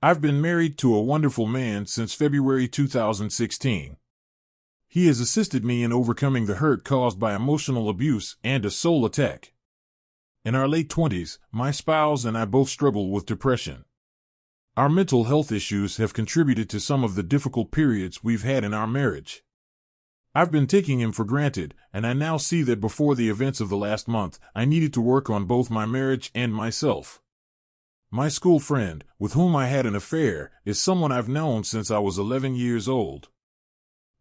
I've been married to a wonderful man since February 2016. He has assisted me in overcoming the hurt caused by emotional abuse and a soul attack. In our late 20s, my spouse and I both struggle with depression. Our mental health issues have contributed to some of the difficult periods we've had in our marriage. I've been taking him for granted, and I now see that before the events of the last month, I needed to work on both my marriage and myself. My school friend, with whom I had an affair, is someone I've known since I was 11 years old.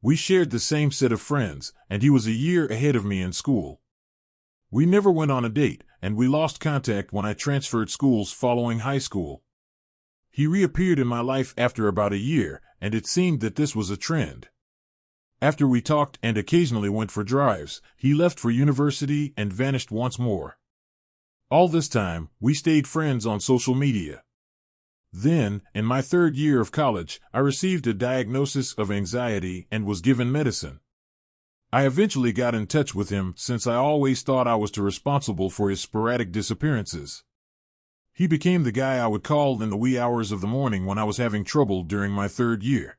We shared the same set of friends, and he was a year ahead of me in school. We never went on a date, and we lost contact when I transferred schools following high school. He reappeared in my life after about a year, and it seemed that this was a trend. After we talked and occasionally went for drives, he left for university and vanished once more. All this time, we stayed friends on social media. Then, in my third year of college, I received a diagnosis of anxiety and was given medicine. I eventually got in touch with him since I always thought I was responsible for his sporadic disappearances. He became the guy I would call in the wee hours of the morning when I was having trouble during my third year.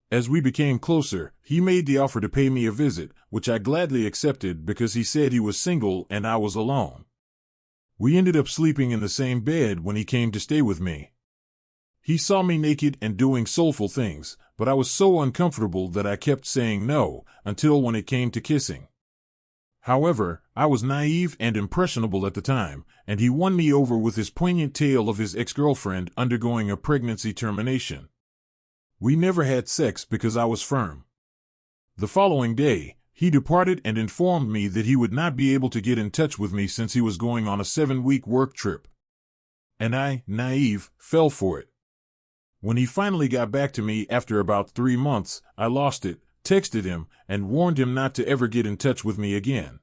As we became closer, he made the offer to pay me a visit, which I gladly accepted because he said he was single and I was alone. We ended up sleeping in the same bed when he came to stay with me. He saw me naked and doing soulful things, but I was so uncomfortable that I kept saying no, until when it came to kissing. However, I was naive and impressionable at the time, and he won me over with his poignant tale of his ex-girlfriend undergoing a pregnancy termination. We never had sex because I was firm. The following day, he departed and informed me that he would not be able to get in touch with me since he was going on a 7-week work trip. And I, naive, fell for it. When he finally got back to me after about 3 months, I lost it, texted him, and warned him not to ever get in touch with me again.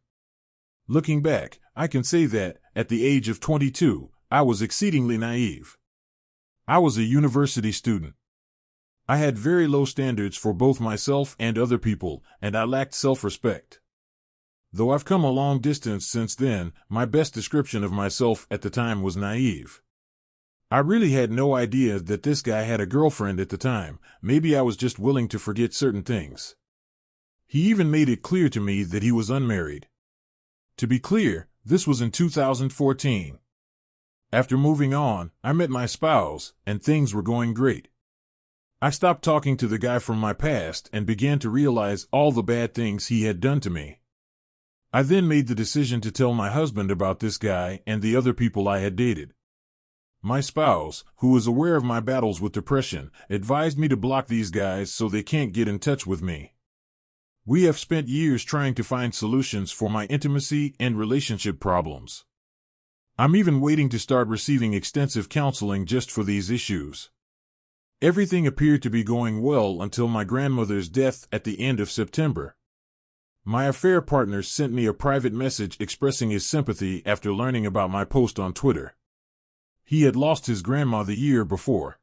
Looking back, I can say that, at the age of 22, I was exceedingly naive. I was a university student. I had very low standards for both myself and other people, and I lacked self-respect. Though I've come a long distance since then, my best description of myself at the time was naive. I really had no idea that this guy had a girlfriend at the time. Maybe I was just willing to forget certain things. He even made it clear to me that he was unmarried. To be clear, this was in 2014. After moving on, I met my spouse, and things were going great. I stopped talking to the guy from my past and began to realize all the bad things he had done to me. I then made the decision to tell my husband about this guy and the other people I had dated. My spouse, who was aware of my battles with depression, advised me to block these guys so they can't get in touch with me. We have spent years trying to find solutions for my intimacy and relationship problems. I'm even waiting to start receiving extensive counseling just for these issues. Everything appeared to be going well until my grandmother's death at the end of September. My affair partner sent me a private message expressing his sympathy after learning about my post on Twitter. He had lost his grandma the year before.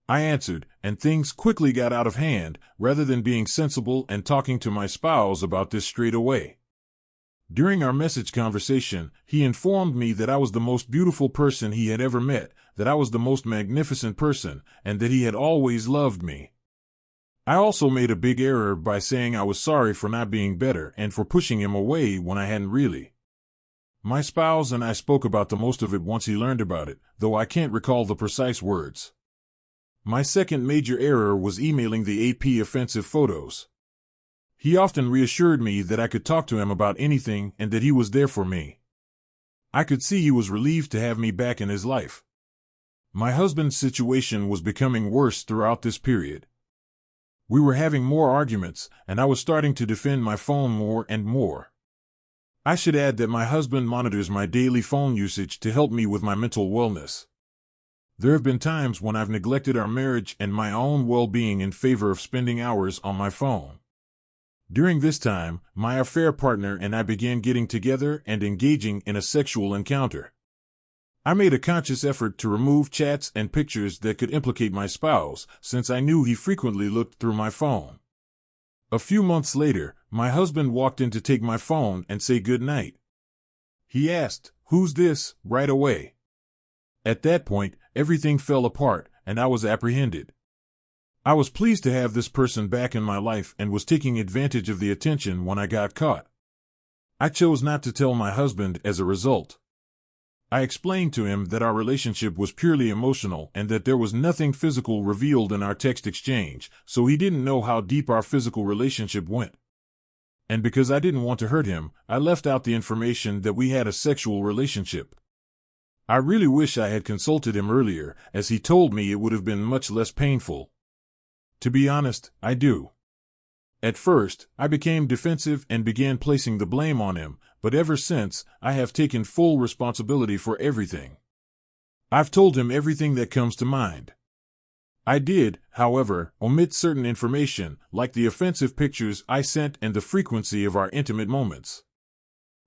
I answered, and things quickly got out of hand, rather than being sensible and talking to my spouse about this straight away. During our message conversation, he informed me that I was the most beautiful person he had ever met, that I was the most magnificent person, and that he had always loved me. I also made a big error by saying I was sorry for not being better and for pushing him away when I hadn't really. My spouse and I spoke about the most of it once he learned about it, though I can't recall the precise words. My second major error was emailing the AP offensive photos. He often reassured me that I could talk to him about anything and that he was there for me. I could see he was relieved to have me back in his life. My husband's situation was becoming worse throughout this period. We were having more arguments, and I was starting to defend my phone more and more. I should add that my husband monitors my daily phone usage to help me with my mental wellness. There have been times when I've neglected our marriage and my own well-being in favor of spending hours on my phone. During this time, my affair partner and I began getting together and engaging in a sexual encounter. I made a conscious effort to remove chats and pictures that could implicate my spouse, since I knew he frequently looked through my phone. A few months later, my husband walked in to take my phone and say good night. He asked, "Who's this?" right away. At that point, everything fell apart, and I was apprehended. I was pleased to have this person back in my life and was taking advantage of the attention when I got caught. I chose not to tell my husband as a result. I explained to him that our relationship was purely emotional and that there was nothing physical revealed in our text exchange, so he didn't know how deep our physical relationship went. And because I didn't want to hurt him, I left out the information that we had a sexual relationship. I really wish I had consulted him earlier, as he told me it would have been much less painful. To be honest, I do. At first, I became defensive and began placing the blame on him, but ever since, I have taken full responsibility for everything. I've told him everything that comes to mind. I did, however, omit certain information, like the offensive pictures I sent and the frequency of our intimate moments.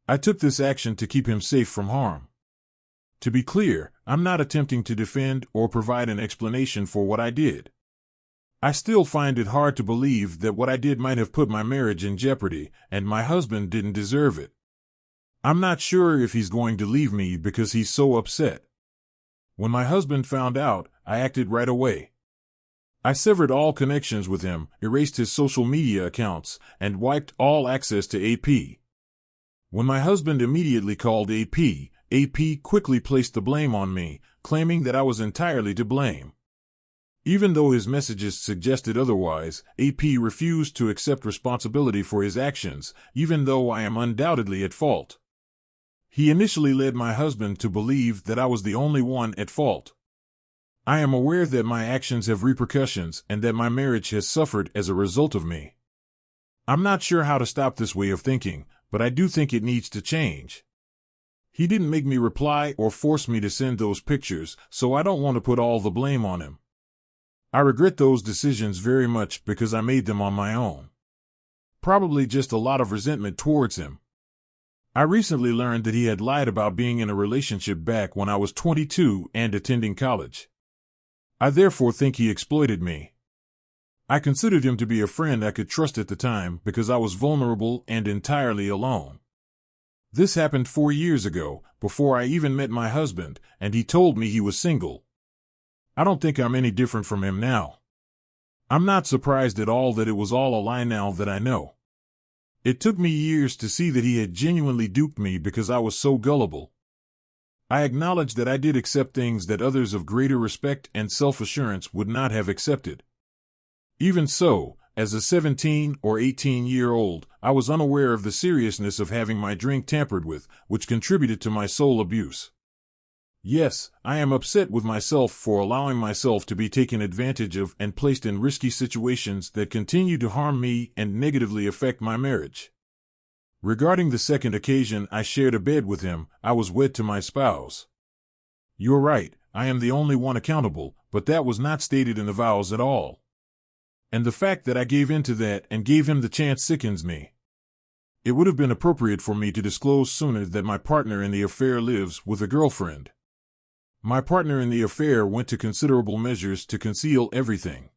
I took this action to keep him safe from harm. To be clear, I'm not attempting to defend or provide an explanation for what I did. I still find it hard to believe that what I did might have put my marriage in jeopardy, and my husband didn't deserve it. I'm not sure if he's going to leave me because he's so upset. When my husband found out, I acted right away. I severed all connections with him, erased his social media accounts, and wiped all access to AP. When my husband immediately called AP quickly placed the blame on me, claiming that I was entirely to blame. Even though his messages suggested otherwise, AP refused to accept responsibility for his actions, even though I am undoubtedly at fault. He initially led my husband to believe that I was the only one at fault. I am aware that my actions have repercussions and that my marriage has suffered as a result of me. I'm not sure how to stop this way of thinking, but I do think it needs to change. He didn't make me reply or force me to send those pictures, so I don't want to put all the blame on him. I regret those decisions very much because I made them on my own. Probably just a lot of resentment towards him. I recently learned that he had lied about being in a relationship back when I was 22 and attending college. I therefore think he exploited me. I considered him to be a friend I could trust at the time because I was vulnerable and entirely alone. This happened 4 years ago, before I even met my husband, and he told me he was single. I don't think I'm any different from him now. I'm not surprised at all that it was all a lie now that I know. It took me years to see that he had genuinely duped me because I was so gullible. I acknowledge that I did accept things that others of greater respect and self-assurance would not have accepted. Even so, as a 17 or 18-year-old, I was unaware of the seriousness of having my drink tampered with, which contributed to my soul abuse. Yes, I am upset with myself for allowing myself to be taken advantage of and placed in risky situations that continue to harm me and negatively affect my marriage. Regarding the second occasion I shared a bed with him, I was wed to my spouse. You're right, I am the only one accountable, but that was not stated in the vows at all. And the fact that I gave in to that and gave him the chance sickens me. It would have been appropriate for me to disclose sooner that my partner in the affair lives with a girlfriend. My partner in the affair went to considerable measures to conceal everything.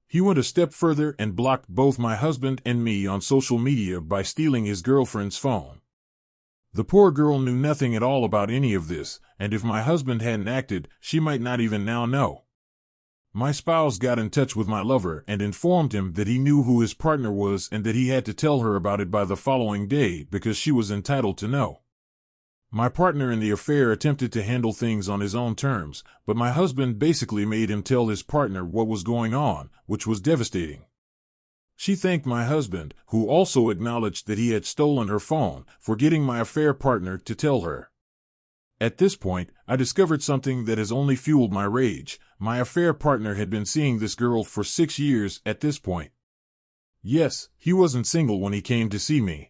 He went a step further and blocked both my husband and me on social media by stealing his girlfriend's phone. The poor girl knew nothing at all about any of this, and if my husband hadn't acted, she might not even now know. My spouse got in touch with my lover and informed him that he knew who his partner was and that he had to tell her about it by the following day because she was entitled to know. My partner in the affair attempted to handle things on his own terms, but my husband basically made him tell his partner what was going on, which was devastating. She thanked my husband, who also acknowledged that he had stolen her phone, for getting my affair partner to tell her. At this point, I discovered something that has only fueled my rage. My affair partner had been seeing this girl for 6 years at this point. Yes, he wasn't single when he came to see me.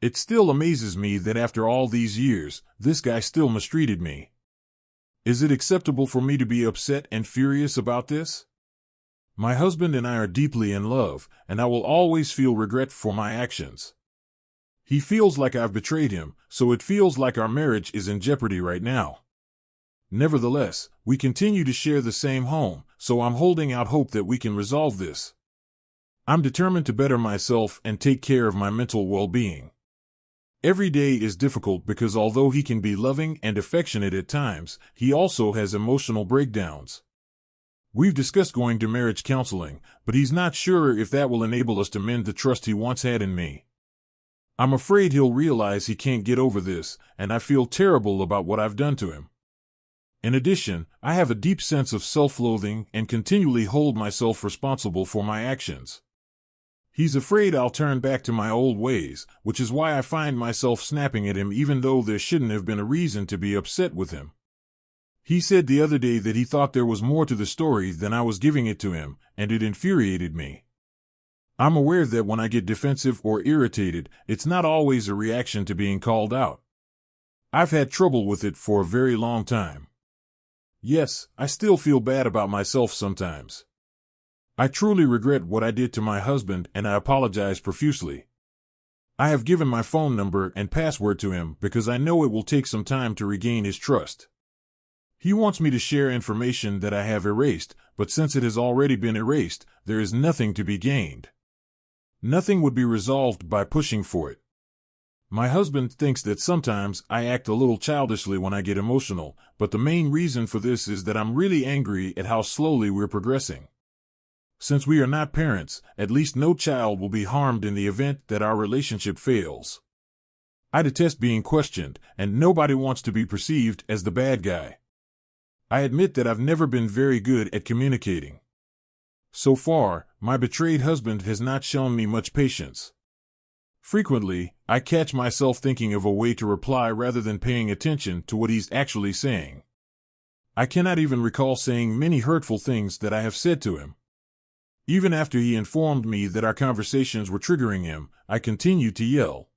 It still amazes me that after all these years, this guy still mistreated me. Is it acceptable for me to be upset and furious about this? My husband and I are deeply in love, and I will always feel regret for my actions. He feels like I've betrayed him, so it feels like our marriage is in jeopardy right now. Nevertheless, we continue to share the same home, so I'm holding out hope that we can resolve this. I'm determined to better myself and take care of my mental well-being. Every day is difficult because although he can be loving and affectionate at times, he also has emotional breakdowns. We've discussed going to marriage counseling, but he's not sure if that will enable us to mend the trust he once had in me. I'm afraid he'll realize he can't get over this, and I feel terrible about what I've done to him. In addition, I have a deep sense of self-loathing and continually hold myself responsible for my actions. He's afraid I'll turn back to my old ways, which is why I find myself snapping at him even though there shouldn't have been a reason to be upset with him. He said the other day that he thought there was more to the story than I was giving it to him, and it infuriated me. I'm aware that when I get defensive or irritated, it's not always a reaction to being called out. I've had trouble with it for a very long time. Yes, I still feel bad about myself sometimes. I truly regret what I did to my husband and I apologize profusely. I have given my phone number and password to him because I know it will take some time to regain his trust. He wants me to share information that I have erased, but since it has already been erased, there is nothing to be gained. Nothing would be resolved by pushing for it. My husband thinks that sometimes I act a little childishly when I get emotional, but the main reason for this is that I'm really angry at how slowly we're progressing. Since we are not parents, at least no child will be harmed in the event that our relationship fails. I detest being questioned, and nobody wants to be perceived as the bad guy. I admit that I've never been very good at communicating. So far, my betrayed husband has not shown me much patience. Frequently, I catch myself thinking of a way to reply rather than paying attention to what he's actually saying. I cannot even recall saying many hurtful things that I have said to him. Even after he informed me that our conversations were triggering him, I continued to yell.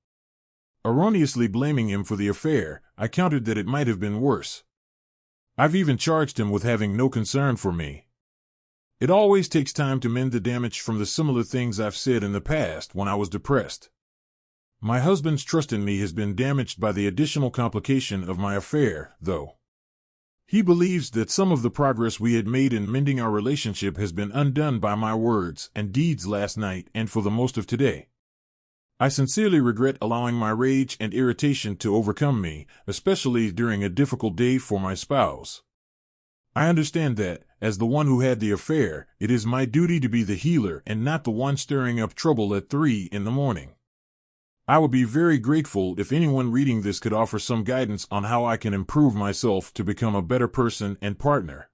Erroneously blaming him for the affair, I countered that it might have been worse. I've even charged him with having no concern for me. It always takes time to mend the damage from the similar things I've said in the past when I was depressed. My husband's trust in me has been damaged by the additional complication of my affair, though. He believes that some of the progress we had made in mending our relationship has been undone by my words and deeds last night and for the most of today. I sincerely regret allowing my rage and irritation to overcome me, especially during a difficult day for my spouse. I understand that, as the one who had the affair, it is my duty to be the healer and not the one stirring up trouble at 3 in the morning. I would be very grateful if anyone reading this could offer some guidance on how I can improve myself to become a better person and partner.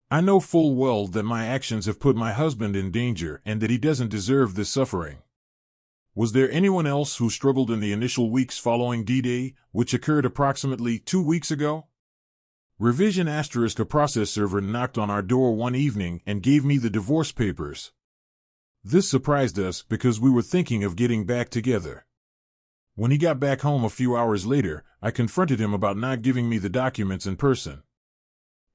I know full well that my actions have put my husband in danger and that he doesn't deserve this suffering. Was there anyone else who struggled in the initial weeks following D-Day, which occurred approximately 2 weeks ago? Revision ***, a process server knocked on our door one evening and gave me the divorce papers. This surprised us because we were thinking of getting back together. When he got back home a few hours later, I confronted him about not giving me the documents in person.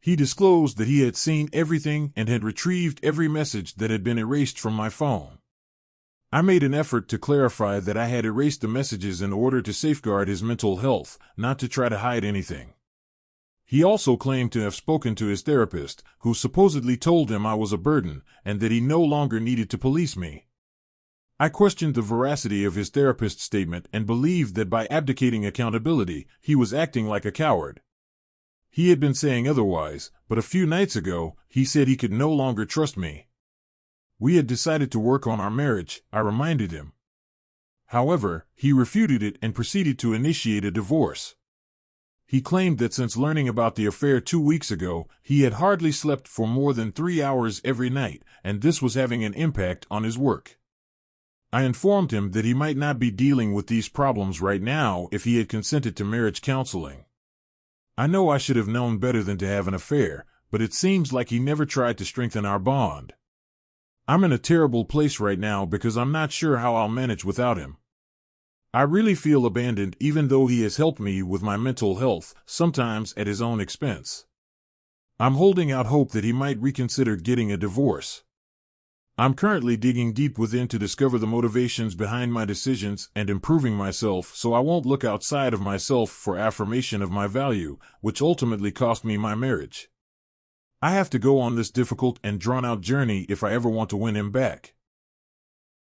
He disclosed that he had seen everything and had retrieved every message that had been erased from my phone. I made an effort to clarify that I had erased the messages in order to safeguard his mental health, not to try to hide anything. He also claimed to have spoken to his therapist, who supposedly told him I was a burden and that he no longer needed to police me. I questioned the veracity of his therapist's statement and believed that by abdicating accountability, he was acting like a coward. He had been saying otherwise, but a few nights ago, he said he could no longer trust me. We had decided to work on our marriage, I reminded him. However, he refuted it and proceeded to initiate a divorce. He claimed that since learning about the affair 2 weeks ago, he had hardly slept for more than 3 hours every night, and this was having an impact on his work. I informed him that he might not be dealing with these problems right now if he had consented to marriage counseling. I know I should have known better than to have an affair, but it seems like he never tried to strengthen our bond. I'm in a terrible place right now because I'm not sure how I'll manage without him. I really feel abandoned even though he has helped me with my mental health, sometimes at his own expense. I'm holding out hope that he might reconsider getting a divorce. I'm currently digging deep within to discover the motivations behind my decisions and improving myself so I won't look outside of myself for affirmation of my value, which ultimately cost me my marriage. I have to go on this difficult and drawn-out journey if I ever want to win him back.